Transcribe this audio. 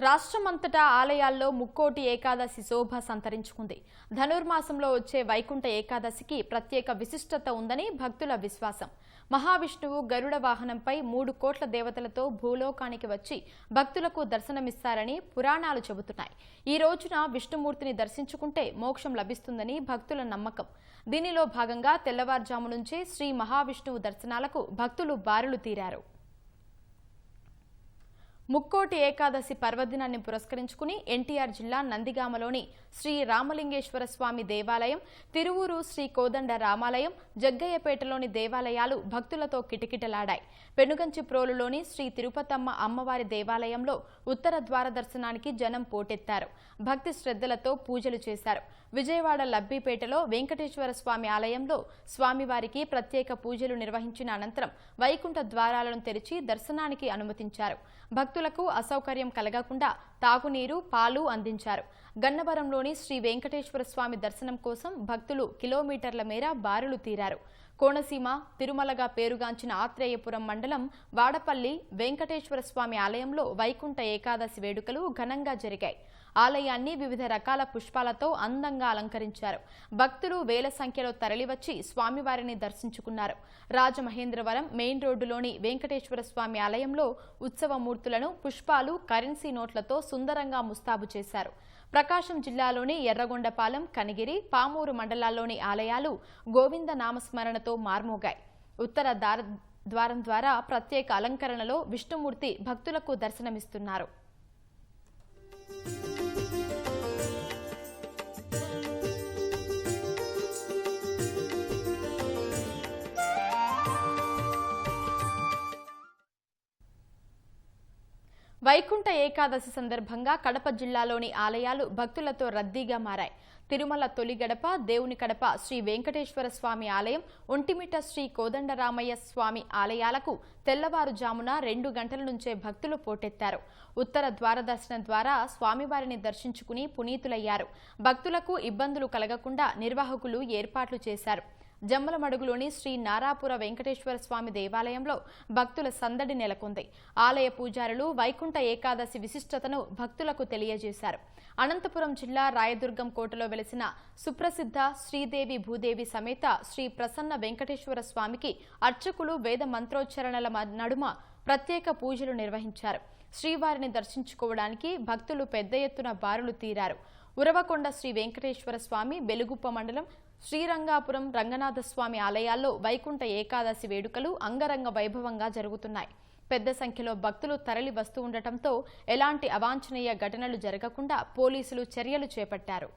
రాష్ట్రమంతటా ఆలయాల్లో ముక్కోటి ఏకాదశి శోభ సంతరించుకుంది. ధనుర్మాసంలో వచ్చే వైకుంఠ ఏకాదశికి ప్రత్యేక విశిష్టత ఉందని భక్తుల విశ్వాసం. మహావిష్ణువు గరుడ వాహనంపై 3 కోట్ల దేవతలతో భూలోకానికి వచ్చి భక్తులకు దర్శనమిస్తారని పురాణాలు చెబుతున్నాయి. ఈ రోజున విష్ణుమూర్తిని దర్శించుకుంటే మోక్షం లభిస్తుందని భక్తుల నమ్మకం. దీనిలో భాగంగా తెల్లవారుజాము నుంచే శ్రీ మహావిష్ణువు దర్శనాలకు భక్తులు బారులు తీరారు. ముక్కోటి ఏకాదశి పర్వదినాన్ని పురస్కరించుకుని ఎన్టీఆర్ జిల్లా నందిగామలోని శ్రీ రామలింగేశ్వర స్వామి దేవాలయం, తిరువూరు శ్రీ కోదండ రామాలయం, జగ్గయ్యపేటలోని దేవాలయాలు భక్తులతో కిటకిటలాడాయి. పెనుగంచిప్రోలులోని శ్రీ తిరుపతమ్మ అమ్మవారి దేవాలయంలో ఉత్తర ద్వార దర్శనానికి జనం పోటెత్తారు. భక్తి శ్రద్ధలతో పూజలు చేశారు. విజయవాడ లబ్బిపేటలో వెంకటేశ్వర స్వామి ఆలయంలో స్వామివారికి ప్రత్యేక పూజలు నిర్వహించిన అనంతరం వైకుంఠ ద్వారాలను తెరిచి దర్శనానికి అనుమతించారు. భక్తులకు అసౌకర్యం కలగకుండా తాగునీరు, పాలు అందించారు. గన్నవరంలోని శ్రీ వెంకటేశ్వర స్వామి దర్శనం కోసం భక్తులు కిలోమీటర్ల మేర బారులు తీరారు. కోనసీమ తిరుమలగా పేరుగాంచిన ఆత్రేయపురం మండలం వాడపల్లి వెంకటేశ్వర స్వామి ఆలయంలో వైకుంఠ ఏకాదశి వేడుకలు ఘనంగా జరిగాయి. ఆలయాన్ని వివిధ రకాల పుష్పాలతో అందంగా అలంకరించారు. భక్తులు వేల సంఖ్యలో తరలివచ్చి స్వామివారిని దర్శించుకున్నారు. రాజమహేంద్రవరం మెయిన్ రోడ్డులోని వెంకటేశ్వర స్వామి ఆలయంలో ఉత్సవమూర్తులను పుష్పాలు, కరెన్సీ నోట్లతో సుందరంగా ముస్తాబు చేశారు. ప్రకాశం జిల్లాలోని ఎర్రగొండపాలెం, కనిగిరి, పామూరు మండలాల్లోని ఆలయాలు గోవింద నామస్మరణతో మార్మోగాయి. ఉత్తర ద్వారం ద్వారా ప్రత్యేక అలంకరణలో విష్ణుమూర్తి భక్తులకు దర్శనమిస్తున్నారు. వైకుంఠ ఏకాదశి సందర్భంగా కడప జిల్లాలోని ఆలయాలు భక్తులతో రద్దీగా మారాయి. తిరుమల తొలి గడప, దేవుని కడప శ్రీ వెంకటేశ్వర స్వామి ఆలయం, ఒంటిమిట్ట శ్రీ కోదండరామయ్య స్వామి ఆలయాలకు తెల్లవారుజామున 2 గంటల నుంచే భక్తులు పోటెత్తారు. ఉత్తర ద్వార దర్శనం ద్వారా స్వామివారిని దర్శించుకుని పునీతులయ్యారు. భక్తులకు ఇబ్బందులు కలగకుండా నిర్వాహకులు ఏర్పాట్లు చేశారు. జమ్మలమడుగులోని శ్రీ నారాపుర వెంకటేశ్వర స్వామి దేవాలయంలో భక్తుల సందడి నెలకొంది. ఆలయ పూజారులు వైకుంఠ ఏకాదశి విశిష్టతను భక్తులకు తెలియజేశారు. అనంతపురం జిల్లా రాయదుర్గం కోటలో వెలిసిన సుప్రసిద్ధ శ్రీదేవి భూదేవి సమేత శ్రీ ప్రసన్న వెంకటేశ్వర స్వామికి అర్చకులు వేద మంత్రోచ్చరణల నడుమ ప్రత్యేక పూజలు నిర్వహించారు. శ్రీవారిని దర్శించుకోవడానికి భక్తులు పెద్ద ఎత్తున బారులు తీరారు. ఉరవకొండ శ్రీ వెంకటేశ్వర స్వామి, బెలుగుప్ప మండలం శ్రీరంగాపురం రంగనాథస్వామి ఆలయాల్లో వైకుంఠ ఏకాదశి వేడుకలు అంగరంగ వైభవంగా జరుగుతున్నాయి. పెద్ద సంఖ్యలో భక్తులు తరలి వస్తూ ఉండటంతో ఎలాంటి అవాంఛనీయ ఘటనలు జరగకుండా పోలీసులు చర్యలు చేపట్టారు.